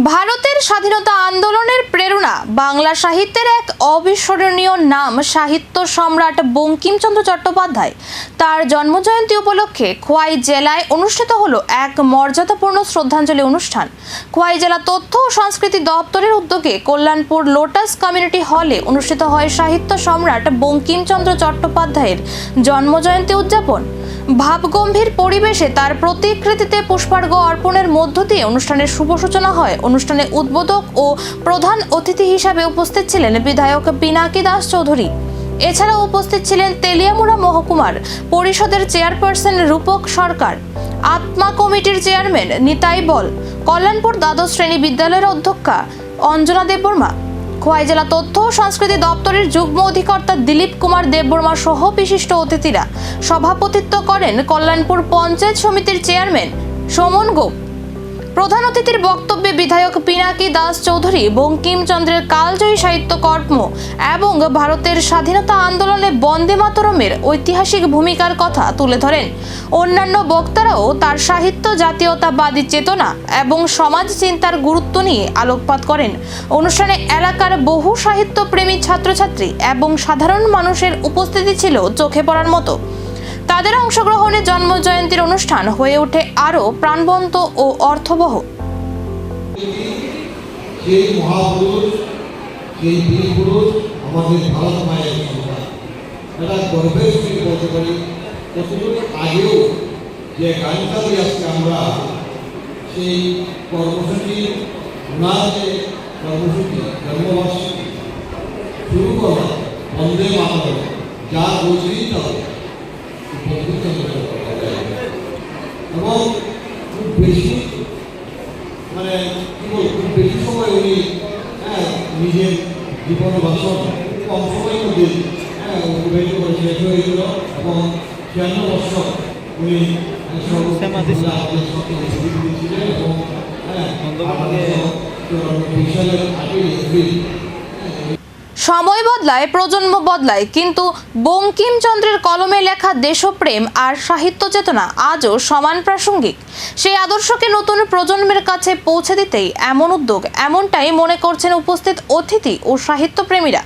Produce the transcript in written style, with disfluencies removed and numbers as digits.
ভারতের স্বাধীনতা আন্দোলনের প্রেরণা বাংলা সাহিত্যের এক অবিস্মরণীয় নাম সাহিত্য সম্রাট বঙ্কিমচন্দ্র চট্টোপাধ্যায়। তার জন্মজয়ন্তী উপলক্ষে খোয়াই জেলায় অনুষ্ঠিত হলো এক মর্যাদাপূর্ণ শ্রদ্ধাঞ্জলি অনুষ্ঠান। খোয়াই জেলা তথ্য ও সংস্কৃতি দপ্তরের উদ্যোগে কল্যাণপুর লোটাস কমিউনিটি হলে অনুষ্ঠিত হয় সাহিত্য সম্রাট বঙ্কিমচন্দ্র চট্টোপাধ্যায়ের জন্মজয়ন্তী উদযাপন। ভাবগম্ভীর পরিবেশে তার প্রতিকৃতিতে পুষ্পার্ঘ অর্পণের মধ্য দিয়ে অনুষ্ঠানের শুভ সূচনা হয়। অনুষ্ঠানে উদ্বোধক ও প্রধান অতিথি হিসাবে উপস্থিত ছিলেন বিধায়ক পিনাকি দাস চৌধুরী। এছাড়াও উপস্থিত ছিলেন তেলিয়ামুড়া মহকুমার পরিষদের চেয়ারপারসন রূপক সরকার, আত্মা কমিটির চেয়ারম্যান নিতাই বল, কল্যাণপুর দ্বাদশ শ্রেণী বিদ্যালয়ের অধ্যক্ষা অঞ্জনা দেববর্মা, খোয়াই জেলা তথ্য ও সংস্কৃতি দপ্তরের যুগ্ম অধিকর্তা দিলীপ কুমার দেববর্মা সহ বিশিষ্ট অতিথিরা। সভাপতিত্ব করেন কল্যাণপুর পঞ্চায়েত সমিতির চেয়ারম্যান সমন গোপ। প্রধান অতিথির বক্তব্যে বিধায়ক পিনাকি দাস চৌধুরী বঙ্কিমচন্দ্রের কালজয়ী সাহিত্যকর্ম এবং ভারতের স্বাধীনতা আন্দোলনে বন্দে মাতরমের ঐতিহাসিক ভূমিকার কথা তুলে ধরেন। অন্যান্য বক্তারাও তার সাহিত্য জাতীয়তাবাদী চেতনা এবং সমাজ চিন্তার গুরুত্ব নিয়ে আলোকপাত করেন। অনুষ্ঠানে এলাকার বহু সাহিত্যপ্রেমী ছাত্রছাত্রী এবং সাধারণ মানুষের উপস্থিতি ছিল চোখে পড়ার মতো। তাদের অংশগ্রহণে জন্মজয়ন্তীর অনুষ্ঠান হয়ে ওঠে আরো প্রাণবন্ত ও অর্থবহ। আমাদের ভারত মায়ের এটা গর্বের সঙ্গে বলতে পারি। কতদিন আগেও যে গানটা দিয়ে আজকে আমরা সেই কর্মসূচি ওনার যে কর্মসূচি জন্মবার্ষিকী শুরু করা বন্দে মাতরম যা রচিত এবং খুব বেশি খুব বেশি সময় উনি নিজের জীবন বাসন কম সময়ের মধ্যে অতিবাহিত করে শেষ হয়ে গেল এবং 96 বছর উনি দিয়েছিলেন এবং সময় বদলায়, প্রজন্ম বদলায়, কিন্তু বঙ্কিমচন্দ্রের কলমে লেখা দেশপ্রেম আর সাহিত্য চেতনা আজও সমান প্রাসঙ্গিক। সেই আদর্শকে নতুন প্রজন্মের কাছে পৌঁছে দিতেই এমন উদ্যোগ, এমনটাই মনে করছেন উপস্থিত অতিথি ও সাহিত্যপ্রেমীরা।